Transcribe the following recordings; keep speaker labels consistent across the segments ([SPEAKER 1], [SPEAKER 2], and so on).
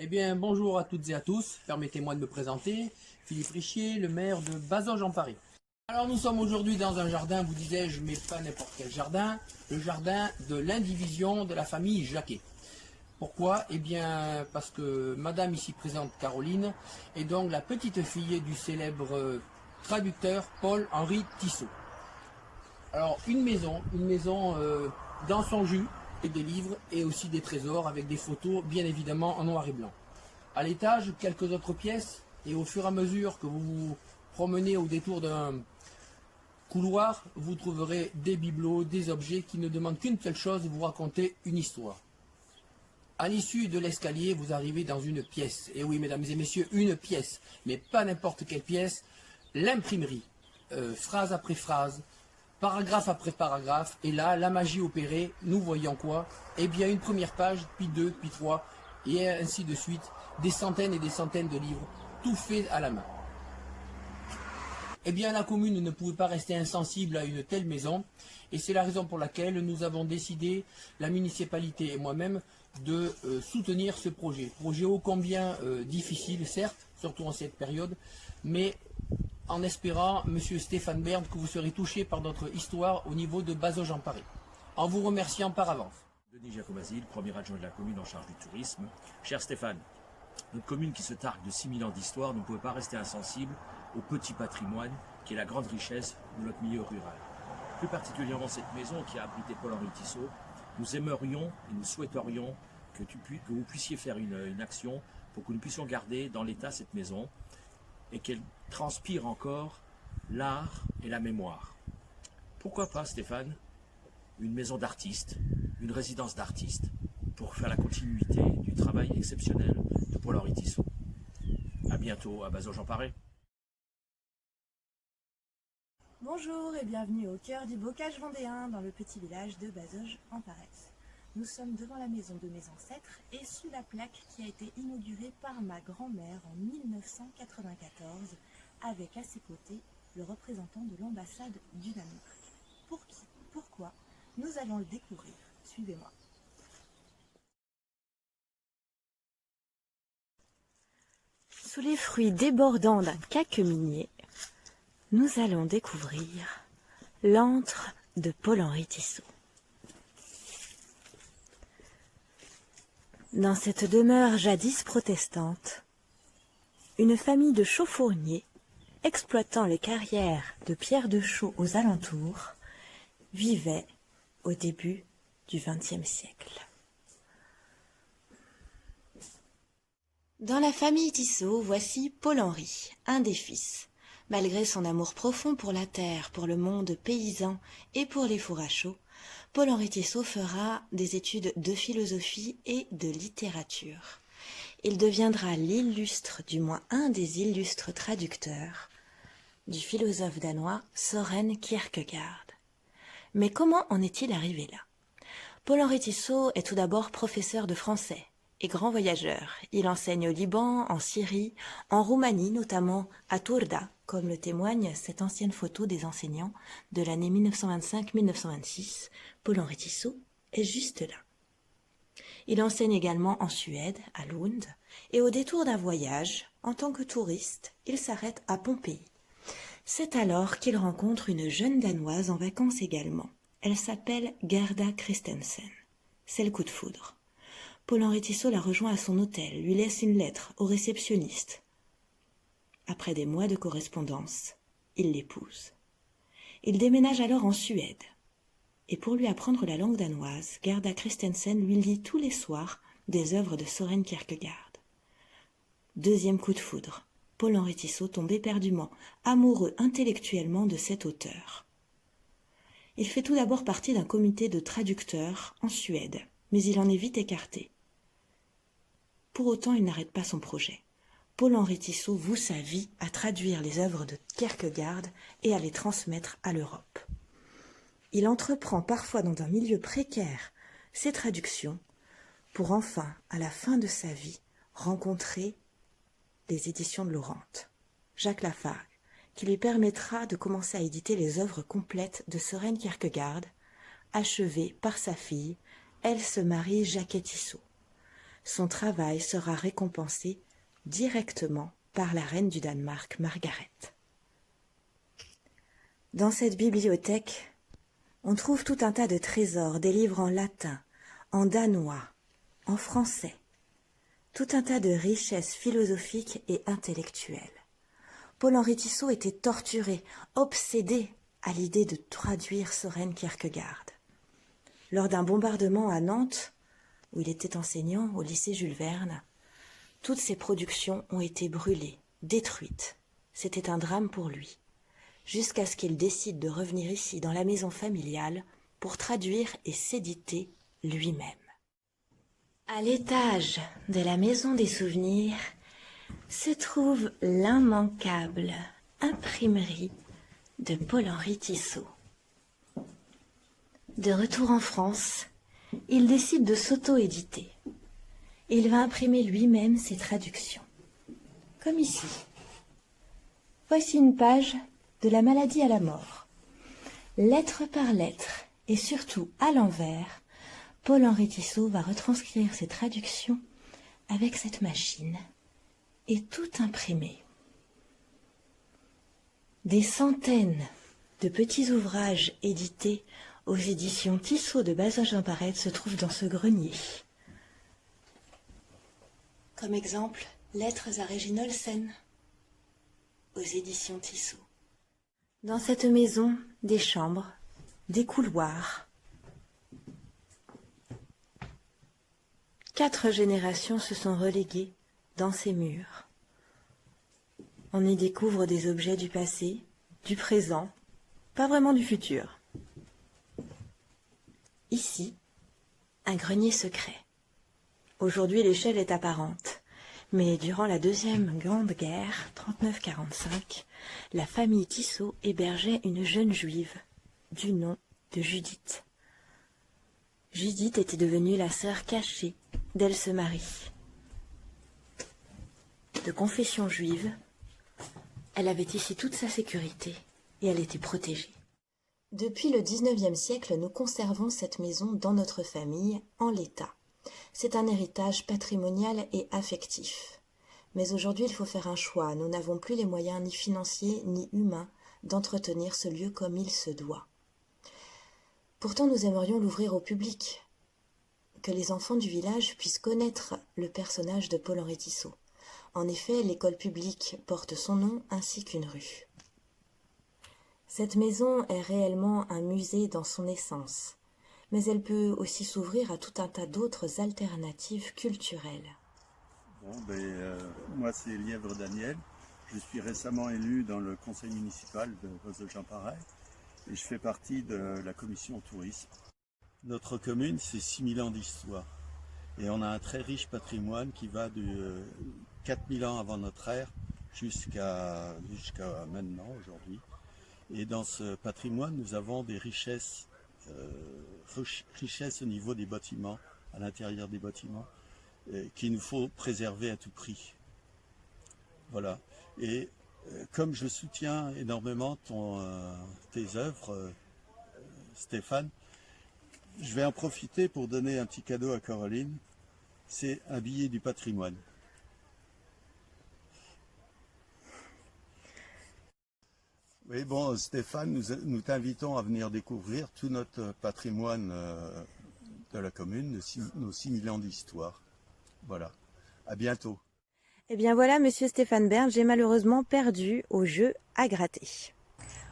[SPEAKER 1] Eh bien, bonjour à toutes et à tous. Permettez-moi de me présenter. Philippe Richier, le maire de Bazoges-en-Paris. Alors, nous sommes aujourd'hui dans un jardin, vous disais-je, mais pas n'importe quel jardin. Le jardin de l'indivision de la famille Jacquet. Pourquoi? Eh bien, parce que madame ici présente, Caroline, est donc la petite fille du célèbre traducteur Paul-Henri Tissot. Alors, une maison dans son jus, et des livres et aussi des trésors avec des photos, bien évidemment, en noir et blanc. À l'étage, quelques autres pièces, et au fur et à mesure que vous vous promenez au détour d'un couloir, vous trouverez des bibelots, des objets qui ne demandent qu'une seule chose, vous raconter une histoire. À l'issue de l'escalier, vous arrivez dans une pièce. Et oui, mesdames et messieurs, une pièce, mais pas n'importe quelle pièce, l'imprimerie. Phrase après phrase, paragraphe après paragraphe, et là, la magie opérée, nous voyons quoi? Eh bien, une première page, puis deux, puis trois, et ainsi de suite, des centaines et des centaines de livres, tout fait à la main. Eh bien, la commune ne pouvait pas rester insensible à une telle maison, et c'est la raison pour laquelle nous avons décidé, la municipalité et moi-même, de soutenir ce projet. Projet ô combien difficile, certes, surtout en cette période, mais en espérant, monsieur Stéphane Bern, que vous serez touché par notre histoire au niveau de Bazoges-en-Paris. En vous remerciant par avance.
[SPEAKER 2] Denis Jacobazil, premier adjoint de la commune en charge du tourisme. Cher Stéphane, notre commune qui se targue de 6000 ans d'histoire ne pouvait pas rester insensible au petit patrimoine qui est la grande richesse de notre milieu rural. Plus particulièrement cette maison qui a abrité Paul-Henri Tissot, nous aimerions et nous souhaiterions que vous puissiez faire une action pour que nous puissions garder dans l'état cette maison et qu'elle transpire encore l'art et la mémoire. Pourquoi pas, Stéphane, une maison d'artistes, une résidence d'artistes, pour faire la continuité du travail exceptionnel de Paul-Henri Tissot. A bientôt à Bazoges-en-Paris.
[SPEAKER 3] Bonjour et bienvenue au cœur du bocage vendéen, dans le petit village de Bazoges-en-Paris. Nous sommes devant la maison de mes ancêtres et sous la plaque qui a été inaugurée par ma grand-mère en 1994, avec à ses côtés le représentant de l'ambassade du Danemark. Pour qui? Pourquoi? Nous allons le découvrir. Suivez-moi. Sous les fruits débordants d'un caqueminier, nous allons découvrir l'antre de Paul-Henri Tissot. Dans cette demeure jadis protestante, une famille de chaufourniers, exploitant les carrières de pierre de chaux aux alentours, vivait au début du XXe siècle. Dans la famille Tissot, voici Paul-Henri, un des fils. Malgré son amour profond pour la terre, pour le monde paysan et pour les fours à chaux, Paul-Henri Tissot fera des études de philosophie et de littérature. Il deviendra l'illustre, du moins un des illustres traducteurs, du philosophe danois Søren Kierkegaard. Mais comment en est-il arrivé là? Paul-Henri Tissot est tout d'abord professeur de français et grand voyageur. Il enseigne au Liban, en Syrie, en Roumanie, notamment à Turda, comme le témoigne cette ancienne photo des enseignants de l'année 1925-1926. Paul-Henri Tissot est juste là. Il enseigne également en Suède, à Lund, et au détour d'un voyage, en tant que touriste, il s'arrête à Pompéi. C'est alors qu'il rencontre une jeune Danoise en vacances également. Elle s'appelle Gerda Christensen. C'est le coup de foudre. Paul-Henri Tissot la rejoint à son hôtel, lui laisse une lettre au réceptionniste. Après des mois de correspondance, il l'épouse. Il déménage alors en Suède. Et pour lui apprendre la langue danoise, Gerda Christensen lui lit tous les soirs des œuvres de Søren Kierkegaard. Deuxième coup de foudre. Paul-Henri Tissot tombe éperdument amoureux intellectuellement de cet auteur. Il fait tout d'abord partie d'un comité de traducteurs en Suède, mais il en est vite écarté. Pour autant, il n'arrête pas son projet. Paul-Henri Tissot voue sa vie à traduire les œuvres de Kierkegaard et à les transmettre à l'Europe. Il entreprend parfois dans un milieu précaire ces traductions pour enfin, à la fin de sa vie, rencontrer les éditions de Laurent, Jacques Lafargue, qui lui permettra de commencer à éditer les œuvres complètes de Søren Kierkegaard, achevées par sa fille, Else Marie Jacquet Tissot. son travail sera récompensé directement par la reine du Danemark, Margaret. Dans cette bibliothèque, on trouve tout un tas de trésors, des livres en latin, en danois, en français, tout un tas de richesses philosophiques et intellectuelles. Paul-Henri Tissot était torturé, obsédé à l'idée de traduire Søren Kierkegaard. Lors d'un bombardement à Nantes, où il était enseignant au lycée Jules Verne, toutes ses productions ont été brûlées, détruites. C'était un drame pour lui, jusqu'à ce qu'il décide de revenir ici, dans la maison familiale, pour traduire et s'éditer lui-même. À l'étage de la maison des souvenirs se trouve l'immanquable imprimerie de Paul-Henri Tissot. De retour en France, il décide de s'auto-éditer. Il va imprimer lui-même ses traductions. Comme ici. Voici une page de La maladie à la mort. Lettre par lettre, et surtout à l'envers, Paul-Henri Tissot va retranscrire ses traductions avec cette machine et tout imprimer. Des centaines de petits ouvrages édités aux éditions Tissot de Bazoges-en-Parette se trouvent dans ce grenier. Comme exemple, Lettres à Régine Olsen aux éditions Tissot. Dans cette maison, des chambres, des couloirs. 4 générations se sont reléguées dans ces murs. On y découvre des objets du passé, du présent, pas vraiment du futur. Ici, un grenier secret. Aujourd'hui, l'échelle est apparente. Mais durant la Deuxième Grande Guerre, 39-45, la famille Tissot hébergeait une jeune juive, du nom de Judith. Judith était devenue la sœur cachée d'Else Marie. De confession juive, elle avait ici toute sa sécurité et elle était protégée. Depuis le XIXe siècle, nous conservons cette maison dans notre famille, en l'état. C'est un héritage patrimonial et affectif. Mais aujourd'hui, il faut faire un choix. Nous n'avons plus les moyens ni financiers ni humains d'entretenir ce lieu comme il se doit. Pourtant, nous aimerions l'ouvrir au public, que les enfants du village puissent connaître le personnage de Paul-Henri Tissot. En effet, l'école publique porte son nom ainsi qu'une rue. Cette maison est réellement un musée dans son essence, mais elle peut aussi s'ouvrir à tout un tas d'autres alternatives culturelles.
[SPEAKER 4] Moi, c'est Lièvre Daniel. Je suis récemment élu dans le conseil municipal de Bazoges-en-Parette et je fais partie de la commission tourisme. Notre commune, c'est 6000 ans d'histoire et on a un très riche patrimoine qui va de 4000 ans avant notre ère jusqu'à maintenant, aujourd'hui. Et dans ce patrimoine, nous avons des richesses au niveau des bâtiments, à l'intérieur des bâtiments, qu'il nous faut préserver à tout prix. Voilà. Et comme je soutiens énormément tes œuvres, Stéphane, je vais en profiter pour donner un petit cadeau à Caroline. C'est un billet du patrimoine. Oui, bon, Stéphane, nous t'invitons à venir découvrir tout notre patrimoine de la commune, nos 6000 ans d'histoire. Voilà, à bientôt.
[SPEAKER 3] Eh bien voilà, monsieur Stéphane Bern, j'ai malheureusement perdu au jeu à gratter.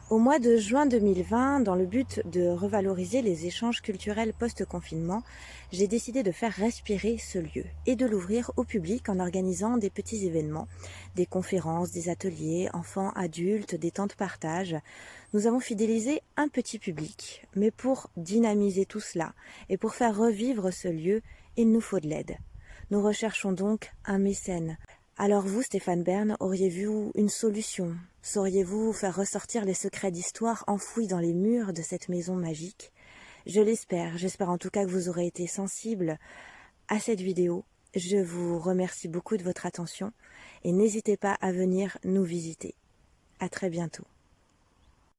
[SPEAKER 3] Au mois de juin 2020, dans le but de revaloriser les échanges culturels post-confinement, j'ai décidé de faire respirer ce lieu et de l'ouvrir au public en organisant des petits événements, des conférences, des ateliers, enfants, adultes, des temps de partage. Nous avons fidélisé un petit public, mais pour dynamiser tout cela et pour faire revivre ce lieu, il nous faut de l'aide. Nous recherchons donc un mécène. Alors vous, Stéphane Bern, auriez-vous une solution? Sauriez-vous faire ressortir les secrets d'histoire enfouis dans les murs de cette maison magique? Je l'espère, j'espère en tout cas que vous aurez été sensible à cette vidéo. Je vous remercie beaucoup de votre attention et n'hésitez pas à venir nous visiter. À très bientôt.